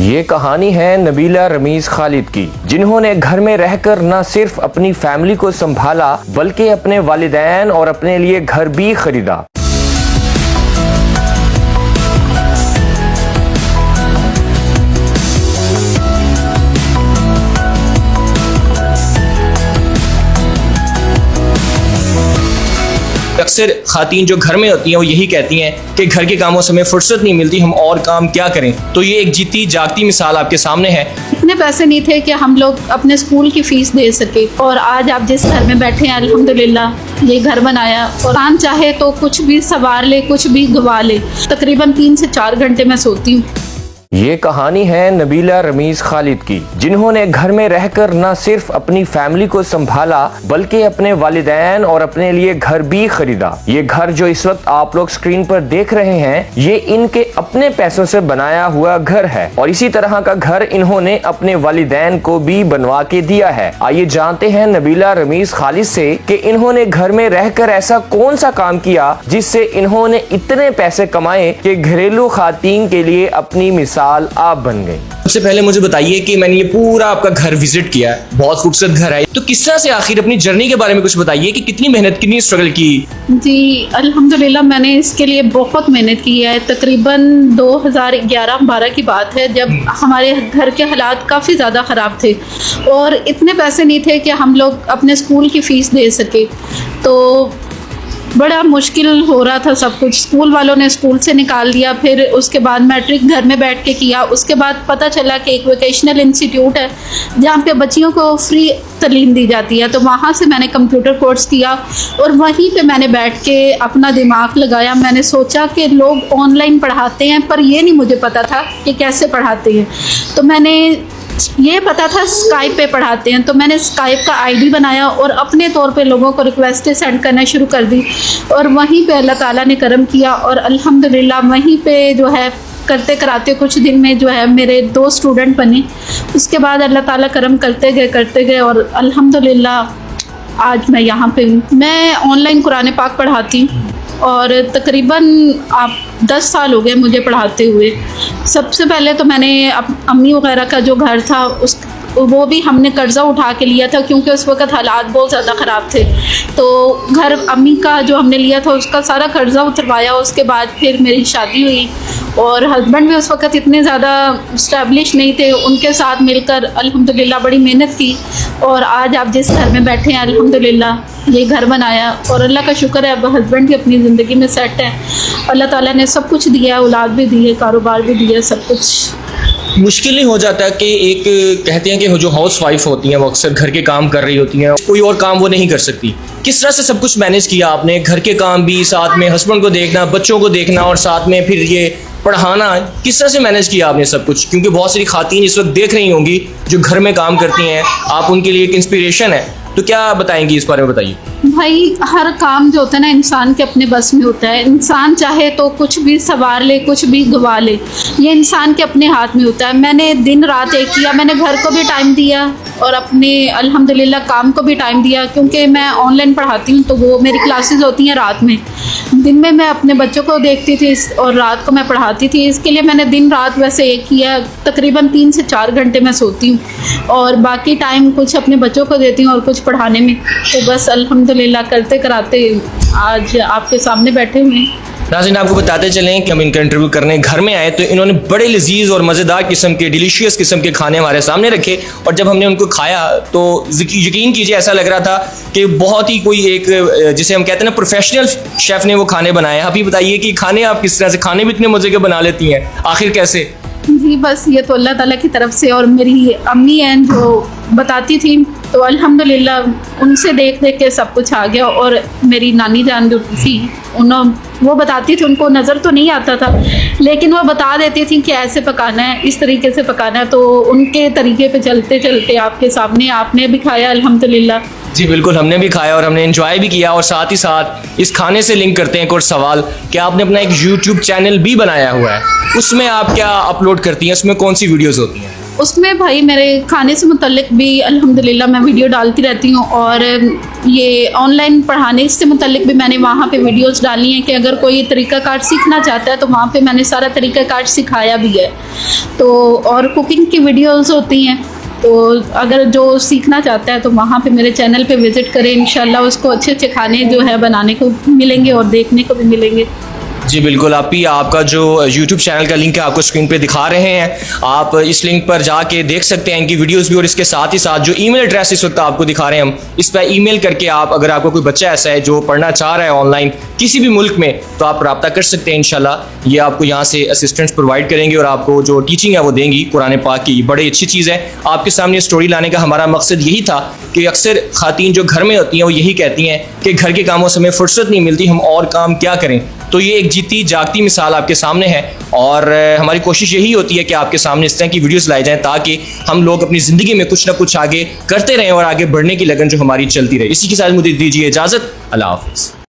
ये कहानी है नबीला रमीज खालिद की, जिन्होंने घर में रहकर न सिर्फ अपनी फैमिली को संभाला बल्कि अपने वालिदैन और अपने लिए घर भी खरीदा। अक्सर खातीन जो घर में होती हैं वो यही कहती हैं कि घर के कामों से हमें फुर्सत नहीं मिलती, हम और काम क्या करें। तो ये एक जीती जागती मिसाल आपके सामने है। इतने पैसे नहीं थे कि हम लोग अपने स्कूल की फीस दे सके, और आज आप जिस घर में बैठे हैं अल्हम्दुलिल्लाह ये घर बनाया। और काम चाहे तो कुछ भी संवार ले, कुछ भी गवा ले। तकरीबन 3 से 4 घंटे मैं सोती हूँ। ये कहानी है नबीला रमीज खालिद की, जिन्होंने घर में रहकर न सिर्फ अपनी फैमिली को संभाला बल्कि अपने वालिदैन और अपने लिए घर भी खरीदा। ये घर जो इस वक्त आप लोग स्क्रीन पर देख रहे हैं, ये इनके अपने पैसों से बनाया हुआ घर है और इसी तरह का घर इन्होंने अपने वालिदैन को भी बनवा के दिया है। आइए जानते हैं नबीला रमीज खालिद से कि इन्होंने घर में रहकर ऐसा कौन सा काम किया जिससे इन्होंने इतने पैसे कमाए कि घरेलू खातीन के लिए अपनी मिसाल आप बन गए। सबसे पहले मुझे बताइए कि मैंने ये पूरा आपका घर विजिट किया है, बहुत खूबसूरत घर है, तो किस तरह से आखिर अपनी जर्नी के बारे में कुछ बताइए कि कितनी मेहनत, कितनी स्ट्रगल की। जी अल्हम्दुलिल्लाह मैंने इसके लिए बहुत मेहनत की है। तकरीबन 2011-12 की बात है, जब हमारे घर के हालात काफ़ी ज़्यादा ख़राब थे और इतने पैसे नहीं थे कि हम लोग अपने स्कूल की फ़ीस दे सके। तो बड़ा मुश्किल हो रहा था सब कुछ। स्कूल वालों ने स्कूल से निकाल दिया, फिर उसके बाद मैट्रिक घर में बैठ के किया। उसके बाद पता चला कि एक वोकेशनल इंस्टीट्यूट है जहाँ पे बच्चियों को फ्री तालीम दी जाती है, तो वहाँ से मैंने कंप्यूटर कोर्स किया और वहीं पे मैंने बैठ के अपना दिमाग लगाया। मैंने सोचा कि लोग ऑनलाइन पढ़ाते हैं, पर ये नहीं मुझे पता था कि कैसे पढ़ाते हैं। तो मैंने ये पता था स्काइप पे पढ़ाते हैं, तो मैंने स्काइप का आईडी बनाया और अपने तौर पे लोगों को रिक्वेस्टें सेंड करना शुरू कर दी। और वहीं पे अल्लाह ताला ने करम किया और अल्हम्दुलिल्लाह वहीं पे जो है करते कराते कुछ दिन में जो है मेरे 2 स्टूडेंट बने। उसके बाद अल्लाह ताला करम करते गए और अल्हम्दुलिल्लाह आज मैं यहाँ पे हूँ। मैं ऑनलाइन कुरान पाक पढ़ाती हूँ और तकरीबन 10 साल हो गए मुझे पढ़ाते हुए। सबसे पहले तो मैंने अम्मी वगैरह का जो घर था वो भी हमने कर्ज़ा उठा के लिया था, क्योंकि उस वक़्त हालात बहुत ज़्यादा ख़राब थे। तो घर अम्मी का जो हमने लिया था उसका सारा कर्ज़ा उतरवाया। उसके बाद फिर मेरी शादी हुई और हस्बैंड भी उस वक़्त इतने ज़्यादा इस्टेब्लिश नहीं थे। उनके साथ मिलकर अल्हम्दुलिल्लाह बड़ी मेहनत की और आज आप जिस घर में बैठे हैं अल्हम्दुलिल्लाह ये घर बनाया। और अल्लाह का शुक्र है अब हस्बैंड भी अपनी ज़िंदगी में सेट है। अल्लाह ताला ने सब कुछ दिया, औलाद भी दी है, कारोबार भी दिया, सब कुछ। मुश्किल नहीं हो जाता कि एक कहते हैं कि जो हाउस वाइफ होती हैं वो अक्सर घर के काम कर रही होती हैं, कोई और काम वो नहीं कर सकती। किस तरह से सब कुछ मैनेज किया आपने, घर के काम भी, साथ में हस्बैंड को देखना, बच्चों को देखना और साथ में फिर ये पढ़ाना, किस तरह से मैनेज किया आपने सब कुछ? क्योंकि बहुत सारी खातीन इस वक्त देख रही होंगी जो घर में काम करती हैं, आप उनके लिए एक इंस्पिरेशन है, तो क्या बताएंगी इस बारे में? बताइए भाई, हर काम जो होता है ना इंसान के अपने बस में होता है। इंसान चाहे तो कुछ भी संवार ले, कुछ भी गवा ले, ये इंसान के अपने हाथ में होता है। मैंने दिन रात एक किया, मैंने घर को भी टाइम दिया और अपने अल्हम्दुलिल्लाह काम को भी टाइम दिया, क्योंकि मैं ऑनलाइन पढ़ाती हूँ तो वो मेरी क्लासेस होती हैं रात में। दिन में मैं अपने बच्चों को देखती थी और रात को मैं पढ़ाती थी। इसके लिए मैंने दिन रात वैसे एक किया। तकरीबन 3 से 4 घंटे मैं सोती हूँ और बाकी टाइम कुछ अपने बच्चों को देती हूँ और कुछ पढ़ाने में। तो बस अल्हम्दुलिल्लाह करते कराते आज आपके सामने बैठे हुए हैं। नाज़रीन, आपको बताते चलें कि हम इनका इंटरव्यू करने घर में आए तो इन्होंने बड़े लजीज और मज़ेदार किस्म के, डिलीशियस किस्म के खाने हमारे सामने रखे और जब हमने उनको खाया तो यकीन कीजिए ऐसा लग रहा था कि बहुत ही कोई एक, जिसे हम कहते हैं ना, प्रोफेशनल शेफ़ ने वो खाने बनाए। आप ही बताइए कि खाने आप किस तरह से, खाने भी इतने मज़े के बना लेती हैं, आखिर कैसे? जी बस ये तो अल्लाह ताला की तरफ से, और मेरी अम्मी हैं जो बताती थी तो अल्हम्दुलिल्लाह उनसे देख देख के सब कुछ आ गया। और मेरी नानी जान जो थी वो बताती थी, उनको नज़र तो नहीं आता था लेकिन वो बता देती थी कि ऐसे पकाना है, इस तरीके से पकाना है। तो उनके तरीके पे चलते चलते आपके सामने आपने भी खाया अल्हम्दुलिल्लाह। जी बिल्कुल, हमने भी खाया और हमने एंजॉय भी किया। और साथ ही साथ इस खाने से लिंक करते हैं एक और सवाल कि आपने अपना एक यूट्यूब चैनल भी बनाया हुआ है, उसमें आप क्या अपलोड करती हैं, उसमें कौन सी वीडियोज़ होती हैं? उसमें भाई मेरे खाने से मुतल्लिक भी अल्हम्दुलिल्लाह मैं वीडियो डालती रहती हूँ, और ये ऑनलाइन पढ़ाने से मुतल्लिक भी मैंने वहाँ पे वीडियोस डाली हैं कि अगर कोई तरीक़ाकार सीखना चाहता है तो वहाँ पे मैंने सारा तरीक़ाकार सिखाया भी है। तो और कुकिंग की वीडियोस होती हैं, तो अगर जो सीखना चाहता है तो वहाँ पे मेरे चैनल पे विज़िट करें, इंशाल्लाह उसको अच्छे अच्छे खाने जो है बनाने को मिलेंगे और देखने को भी मिलेंगे। जी बिल्कुल, आप ही आपका जो YouTube चैनल का लिंक है आपको स्क्रीन पे दिखा रहे हैं, आप इस लिंक पर जाके देख सकते हैं इनकी वीडियोस भी, और इसके साथ ही साथ जो ईमेल एड्रेस इस वक्त आपको दिखा रहे हैं हम, इस पर ईमेल करके आप, अगर आपका कोई बच्चा ऐसा है जो पढ़ना चाह रहा है ऑनलाइन किसी भी मुल्क में, तो आप रब्ता कर सकते हैं। इंशाल्लाह ये आपको यहाँ से असिस्टेंट्स प्रोवाइड करेंगे और आपको जो टीचिंग है वो देंगी कुरान पाक की। बड़ी अच्छी चीज़ है। आपके सामने स्टोरी लाने का हमारा मकसद यही था कि अक्सर खातीन जो घर में होती हैं वो यही कहती हैं कि घर के कामों से हमें फुर्सत नहीं मिलती, हम और काम क्या करें। तो ये एक जीती जागती मिसाल आपके सामने है, और हमारी कोशिश यही होती है कि आपके सामने इस तरह की वीडियोस लाई जाएं ताकि हम लोग अपनी ज़िंदगी में कुछ ना कुछ आगे करते रहें और आगे बढ़ने की लगन जो हमारी चलती रहे। इसी के साथ मुझे दीजिए इजाज़त। अल्लाह हाफ़िज़।